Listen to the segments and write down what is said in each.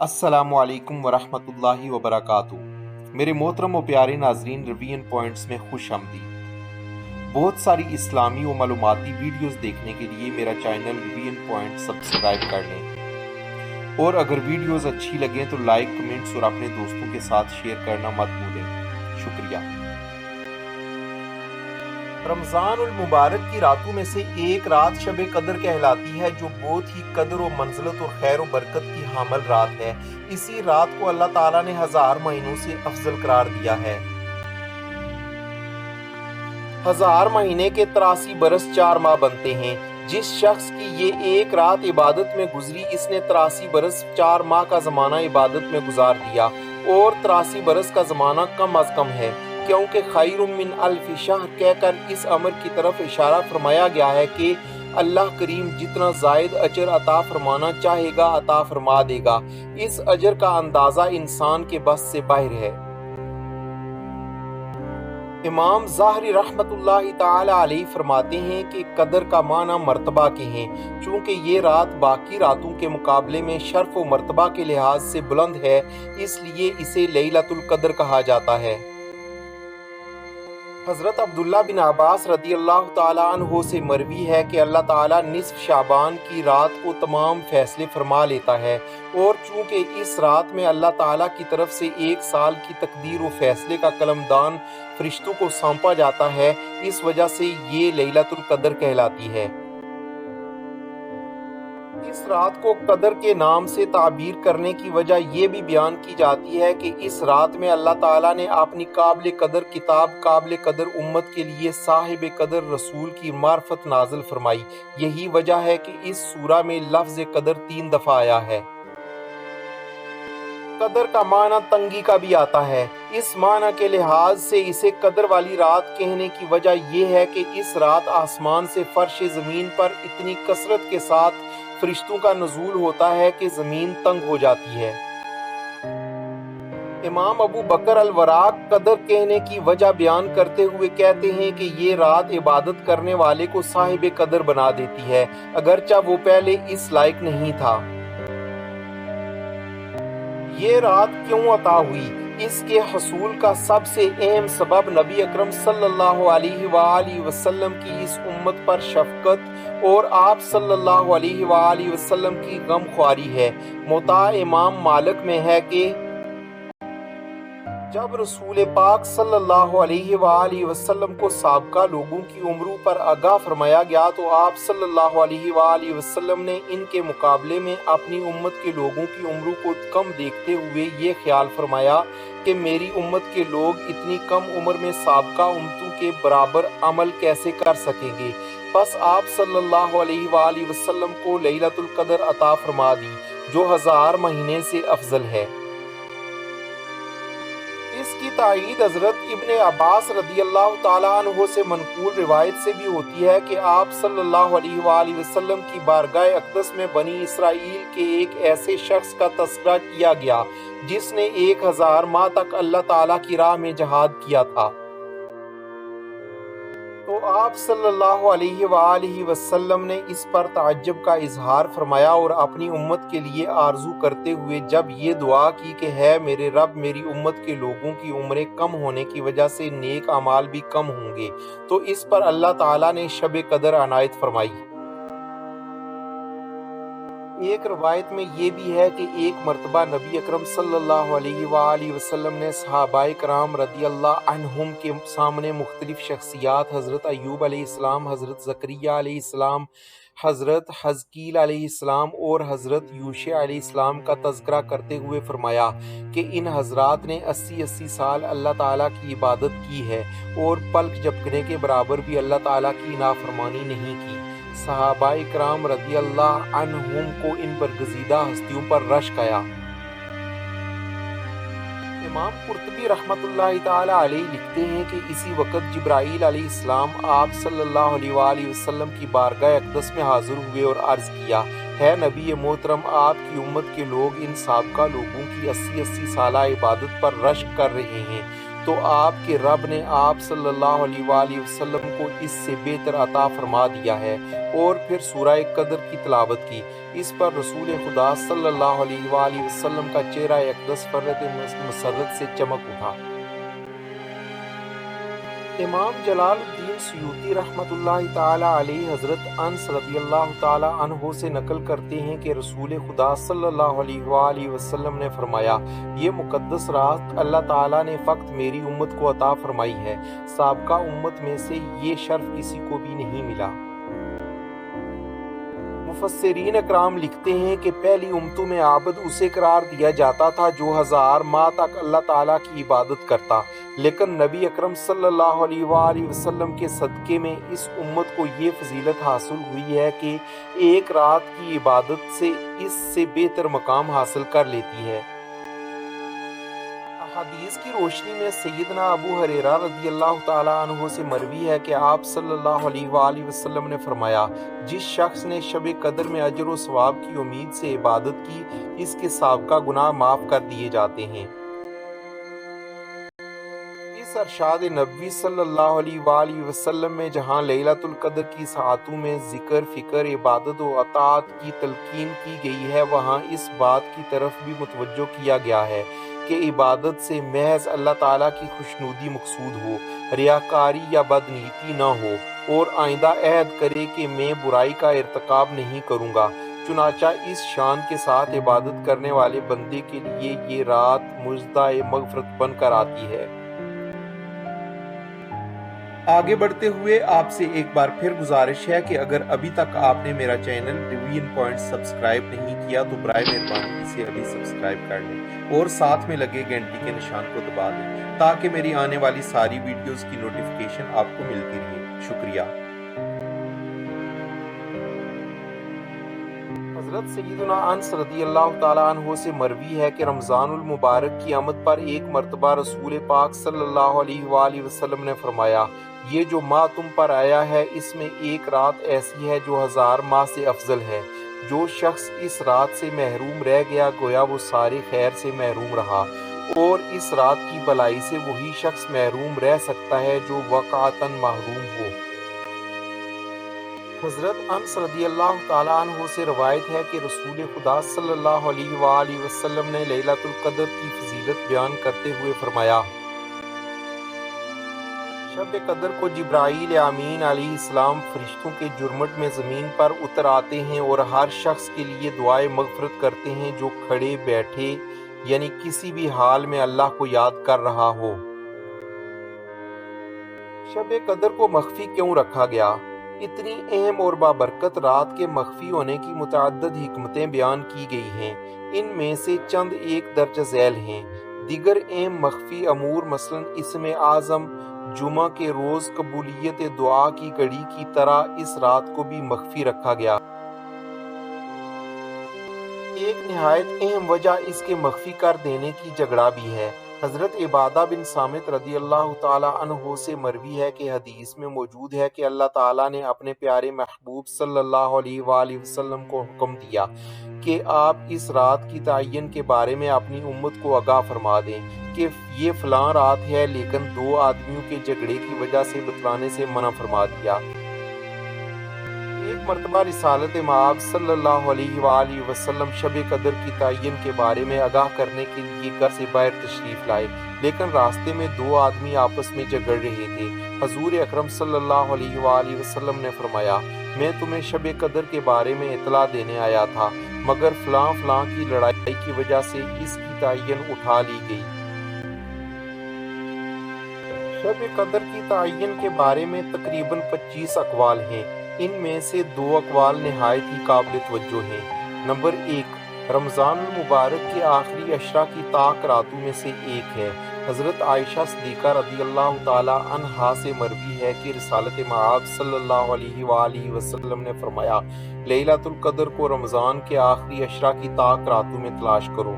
अस्सलामु अलैकुम वरहमतुल्लाहि वबरकातुहू। मेरे मोहतरम व प्यारे नाजरीन, रिवीजन पॉइंट्स में खुश आमदीद। बहुत सारी इस्लामी व मालूमाती वीडियोस देखने के लिए मेरा चैनल रिवीजन पॉइंट सब्सक्राइब कर लें, और अगर वीडियोस अच्छी लगें तो लाइक, कमेंट्स और अपने दोस्तों के साथ शेयर करना मत भूलें। शुक्रिया। रमज़ान उल मुबारक की रातों में से एक रात शब कदर कहलाती है, जो बहुत ही कदर व मंज़लत और खैर व बरकत की हामिल रात है। इसी रात को अल्लाह ताला ने 1000 महीनों से अफजल करार दिया है। 1000 महीने के 83 बरस 4 माह बनते हैं। जिस शख्स की ये एक रात इबादत में गुजरी, इसने 83 बरस 4 माह का ज़माना इबादत में गुजार दिया, और 83 बरस का ज़माना कम अज़ कम है, क्योंकि खैरुम मिन अल्फ़ि शहर कहकर इस अमर की तरफ इशारा फरमाया गया है कि अल्लाह करीम जितना ज़ायद अजर अता फरमाना चाहेगा अता फरमा देगा। इस अजर का अंदाज़ा इंसान के बस से बाहर है। इमाम ज़ाहरी रहमतुल्लाहि ताला अलैहि फरमाते हैं कि कदर का माना मर्तबा के हैं। चूँकि ये रात बाकी रातों के मुकाबले में शर्फ व मर्तबा के लिहाज से बुलंद है, इसलिए इसे लैलतुल कदर कहा जाता है। हज़रत अब्दुल्ला बिन अब्बास रदियल्लाहु ताला अन्हो से मरवी है कि अल्लाह ताला निस्फ शाबान की रात को तमाम फैसले फरमा लेता है, और चूँकि इस रात में अल्लाह ताला की तरफ से 1 साल की तकदीर व फैसले का कलमदान फरिश्तों को सौंपा जाता है, इस वजह से ये लैलतुल कदर कहलाती है। इस रात को कदर के नाम से ताबीर करने की वजह यह भी बयान की जाती है कि इस रात में अल्लाह ताला ने अपनी काबिल कदर किताब काबिल कदर उम्मत के लिए साहिब कदर रसूल की मार्फत नाजिल फरमाई। यही वजह है कि इस सूरा में लफ्ज़ कदर 3 दफ़ा आया है। कदर का माना तंगी का भी आता है। इस माना के लिहाज से इसे कदर वाली रात कहने की वजह यह है कि इस रात आसमान से फर्श ज़मीन पर इतनी कसरत के साथ फरिश्तों का नुज़ूल होता है कि ज़मीन तंग हो जाती है। इमाम अबू बकर अल-वराक कदर कहने की वजह बयान करते हुए कहते हैं कि ये रात इबादत करने वाले को साहिब कदर बना देती है, अगरचा वो पहले इस लायक नहीं था। ये रात क्यों अता हुई? इसके हसूल का सबसे अहम सबब नबी अकरम सल्लल्लाहु अलैहि वसल्लम की इस उम्मत पर शफकत और आप सल्लल्लाहु अलैहि वसल्लम की गमख्वारी है। मुता इमाम मालिक में है कि जब रसूल पाक सल्लल्लाहु अलैहि वसल्लम को साबका लोगों की उम्रों पर आगाह फरमाया गया, तो आप सल्लल्लाहु अलैहि वसल्लम ने इनके मुकाबले में अपनी उम्मत के लोगों की उम्रों को कम देखते हुए ये ख्याल फरमाया कि मेरी उम्मत के लोग इतनी कम उम्र में साबका उम्मतों के बराबर अमल कैसे कर सकेंगे। बस आप सल्लल्लाहु अलैहि वसल्लम को लैलतुल कदर अता फरमा दी, जो 1000 महीने से अफजल है। इसकी तायीद हज़रत इब्ने अब्बास रदियल्लाहु ताला अन्हो से मनकूल रिवायत से भी होती है कि आप सल्लल्लाहु अलैहि वसल्लम की बारगाह अक़दस में बनी इसराइल के एक ऐसे शख्स का तज़किरा किया गया जिसने 1000 माह तक अल्लाह ताला की राह में जहाद किया था। तो आप सल्लल्लाहु अलैहि वसल्लम ने इस पर ताज्जुब का इजहार फरमाया और अपनी उम्मत के लिए आरजू करते हुए जब ये दुआ की कि है मेरे रब, मेरी उम्मत के लोगों की उम्रें कम होने की वजह से नेक अमाल भी कम होंगे, तो इस पर अल्लाह ताला ने शब कदर अनायत फरमाई। एक रवायत में ये भी है कि एक मरतबा नबी अकरम सल्लल्लाहु अलैहि वसल्लम ने सहाबाए कराम रदियल्लाहु अन्हुम के सामने मुख्तलिफ शख्सियात हज़रत अय्यूब अलैहिस्सलाम, हज़रत ज़करिया अलैहिस्सलाम, हज़रत हज़कील अलैहिस्सलाम और हज़रत यूशा अलैहिस्सलाम का तज़किरा करते हुए फरमाया कि इन हज़रात ने 80-80 साल अल्लाह ताला की इबादत की है और पलक झपकने के बराबर भी अल्लाह ताला की नाफरमानी नहीं की। सहाबाए कराम रदियल्लाहु अन्हुम को इन बरगज़ीदा हस्तियों पर रश्क आया। इमाम कुर्तुबी रहमतुल्लाहि ताला अलैहि लिखते हैं कि इसी वक्त जिब्राईल अलैहिस्सलाम आप सल्लल्लाहु अलैहि वसल्लम की बारगाह अक़दस में हाज़िर हुए और अर्ज़ किया, है नबी मोहतरम, आपकी उम्मत के लोग इन साबका लोगों की 80-80 साला इबादत पर रश्क कर रहे हैं, تو آپ کے رب نے آپ صلی اللہ علیہ وآلہ وسلم کو اس سے بہتر عطا فرما دیا ہے۔ اور پھر سورہ قدر کی تلاوت کی۔ اس پر رسول خدا صلی اللہ علیہ وآلہ وسلم کا چہرہ اقدس فرحت مسرت سے چمک اٹھا۔ امام جلال الدین سیوطی رحمۃ اللہ تعالی علیہ حضرت انس رضی اللہ تعالی عنہ سے نقل کرتے ہیں کہ رسول خدا صلی اللہ علیہ وآلہ وسلم نے فرمایا، یہ مقدس رات اللہ تعالی نے فقط میری امت کو عطا فرمائی ہے، سابقہ امت میں سے یہ شرف کسی کو بھی نہیں ملا۔ مفسرین اکرام لکھتے ہیں کہ پہلی امتوں میں عابد اسے قرار دیا جاتا تھا جو 1000 ماہ تک اللہ تعالیٰ کی عبادت کرتا، لیکن نبی اکرم صلی اللہ علیہ وآلہ وسلم کے صدقے میں اس امت کو یہ فضیلت حاصل ہوئی ہے کہ ایک رات کی عبادت سے اس سے بہتر مقام حاصل کر لیتی ہے۔ حدیث کی روشنی میں سیدنا ابو ہریرہ رضی اللہ تعالیٰ عنہ سے مروی ہے کہ آپ صلی اللہ علیہ وآلہ وسلم نے فرمایا، جس شخص نے شب قدر میں اجر و ثواب کی امید سے عبادت کی، اس کے سابقہ گناہ معاف کر دیے جاتے ہیں۔ اس ارشاد نبوی صلی اللہ علیہ وآلہ وسلم میں جہاں لیلۃ القدر کی ساعتوں میں ذکر، فکر، عبادت و اطاعت کی تلقین کی گئی ہے، وہاں اس بات کی طرف بھی متوجہ کیا گیا ہے کہ عبادت سے محض اللہ تعالیٰ کی خوشنودی مقصود ہو، ریاکاری یا بدنیتی نہ ہو، اور آئندہ عہد کرے کہ میں برائی کا ارتکاب نہیں کروں گا۔ چنانچہ اس شان کے ساتھ عبادت کرنے والے بندے کے لیے یہ رات مجدہ مغفرت بن کر آتی ہے۔ آگے بڑھتے ہوئے آپ سے ایک بار پھر گزارش ہے کہ اگر ابھی تک آپ نے میرا چینل ڈوین پوائنٹ سبسکرائب نہیں کیا تو برائے مہربانی اسے ابھی سبسکرائب کر لیں اور ساتھ میں لگے گھنٹی کے نشان کو دبا دیں تاکہ میری آنے والی ساری ویڈیوز کی نوٹیفیکیشن آپ کو ملتی رہے۔ شکریہ۔ حضرت سیدنا انس رضی اللہ تعالیٰ عنہ سے مروی ہے کہ رمضان المبارک کی آمد پر ایک مرتبہ رسول پاک صلی اللہ علیہ وآلہ وسلم نے فرمایا، یہ جو ماہ تم پر آیا ہے اس میں ایک رات ایسی ہے جو 1000 ماہ سے افضل ہے۔ جو شخص اس رات سے محروم رہ گیا گویا وہ سارے خیر سے محروم رہا، اور اس رات کی بھلائی سے وہی شخص محروم رہ سکتا ہے جو واقعتاً محروم ہو۔ حضرت انس رضی اللہ تعالیٰ عنہ سے روایت ہے کہ رسول خدا صلی اللہ علیہ وآلہ وسلم نے لیلۃ القدر کی فضیلت بیان کرتے ہوئے فرمایا، شب قدر کو جبرائیل امین علیہ السلام فرشتوں کے جرمٹ میں زمین پر اتر آتے ہیں اور ہر شخص کے لیے دعائے مغفرت کرتے ہیں جو کھڑے بیٹھے یعنی کسی بھی حال میں اللہ کو یاد کر رہا ہو۔ شب قدر کو مخفی کیوں رکھا گیا؟ اتنی اہم اور بابرکت رات کے مخفی ہونے کی متعدد حکمتیں بیان کی گئی ہیں، ان میں سے چند ایک درج ذیل ہیں۔ دیگر اہم مخفی امور مثلاً اسم اعظم جمعہ کے روز قبولیت دعا کی گھڑی کی طرح اس رات کو بھی مخفی رکھا گیا۔ ایک نہایت اہم وجہ اس کے مخفی کر دینے کی جھگڑا بھی ہے۔ حضرت عبادہ بن صامت رضی اللہ تعالیٰ عنہ سے مروی ہے کہ حدیث میں موجود ہے کہ اللہ تعالیٰ نے اپنے پیارے محبوب صلی اللہ علیہ وآلہ وسلم کو حکم دیا کہ آپ اس رات کی تعین کے بارے میں اپنی امت کو آگاہ فرما دیں کہ یہ فلاں رات ہے، لیکن 2 آدمیوں کے جھگڑے کی وجہ سے بتلانے سے منع فرما دیا۔ ایک مرتبہ رسالت مآب صلی اللہ علیہ وآلہ وسلم شب قدر کی تعین کے بارے میں آگاہ کرنے کے لیے گھر سے باہر تشریف لائے، لیکن راستے میں 2 آدمی آپس میں جھگڑ رہے تھے۔ حضور اکرم صلی اللہ علیہ وآلہ وسلم نے فرمایا، میں تمہیں شب قدر کے بارے میں اطلاع دینے آیا تھا، مگر فلاں فلاں کی لڑائی کی وجہ سے اس کی تعین اٹھا لی گئی۔ شب قدر کی تعین کے بارے میں تقریباً 25 اقوال ہیں، ان میں سے 2 اقوال نہایت ہی قابل توجہ ہیں۔ نمبر 1، رمضان المبارک کے آخری عشرہ کی طاق راتوں میں سے ایک ہے۔ حضرت عائشہ صدیقہ رضی اللہ تعالیٰ عنہا سے مروی ہے کہ رسالت مآب صلی اللہ علیہ وآلہ وسلم نے فرمایا، لیلۃ القدر کو رمضان کے آخری عشرہ کی طاق راتوں میں تلاش کرو۔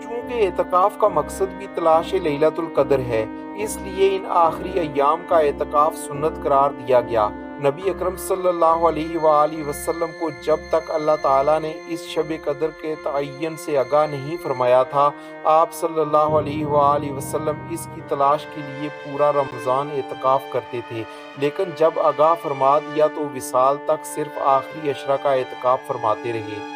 چونکہ اعتکاف کا مقصد بھی تلاش لیلۃ القدر ہے، اس لیے ان آخری ایام کا اعتکاف سنت قرار دیا گیا۔ नबी अकरम सल्लल्लाहु अलैहि वसल्लम को जब तक अल्लाह ताला ने इस शब कदर के तयन से आगाह नहीं फरमाया था, आप सल्लल्लाहु अलैहि वसल्लम इसकी तलाश के लिए पूरा रमज़ान एतकाफ़ करते थे, लेकिन जब आगाह फरमा दिया तो विसाल तक सिर्फ आखिरी अशरा का एतकाफ़ फरमाते रहे।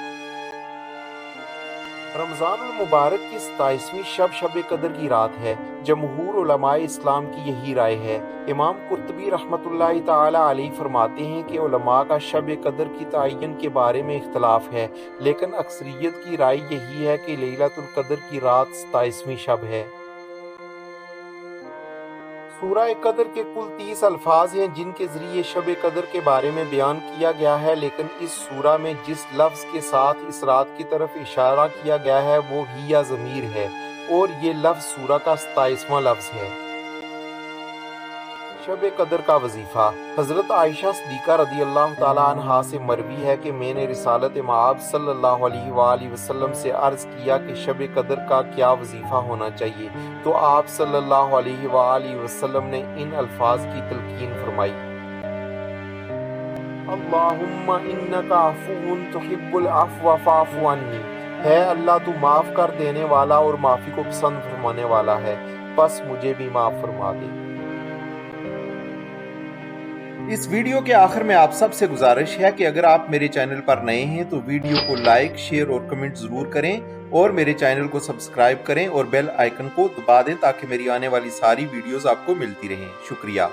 रमज़ानुल मुबारक की 27वीं शब कदर की रात है। जमहूर उलमाए इस्लाम की यही राय है। इमाम कुर्तबी रहमतुल्लाहि ताला अलैह फरमाते हैं कि उलमा का शब कदर की तयन के बारे में इख्तलाफ है, लेकिन अक्सरियत की राय यही है कि लैलतुल कदर की रात 27वीं शब है। सूरह कदर के कुल 30 अल्फाज हैं जिनके ज़रिए शब कदर के बारे में बयान किया गया है, लेकिन इस सूरा में जिस लफ्ज़ के साथ इस रात की तरफ इशारा किया गया है वो हिया ज़मीर है, और ये लफ्ज़ सूरा का 27वां लफ्ज़ है। शब कदर का वजीफ़ा। हज़रत आयशा सिद्दीक़ा रज़ियल्लाहु ताला अन्हा से मरवी है कि मैंने रिसालत मआब सल्लल्लाहु अलैहि वसल्लम से अर्ज़ किया कि शब कदर का क्या वजीफ़ा होना चाहिए, तो आप सल्लल्लाहु अलैहि वसल्लम ने इन अल्फाज की तलकीन फरमाई। अल्लाहुम्मा इन्नका अफ़ुव्वुन तुहिब्बुल अफ़्व फ़अफ़ु अन्नी। है अल्लाह, तू माफ़ कर देने वाला और माफ़ी को पसंद फरमाने वाला है, बस मुझे भी माफ़ फरमा दे। इस वीडियो के आखिर में आप सबसे गुजारिश है कि अगर आप मेरे चैनल पर नए हैं तो वीडियो को लाइक, शेयर और कमेंट ज़रूर करें, और मेरे चैनल को सब्सक्राइब करें और बेल आइकन को दबा दें ताकि मेरी आने वाली सारी वीडियोस आपको मिलती रहें। शुक्रिया।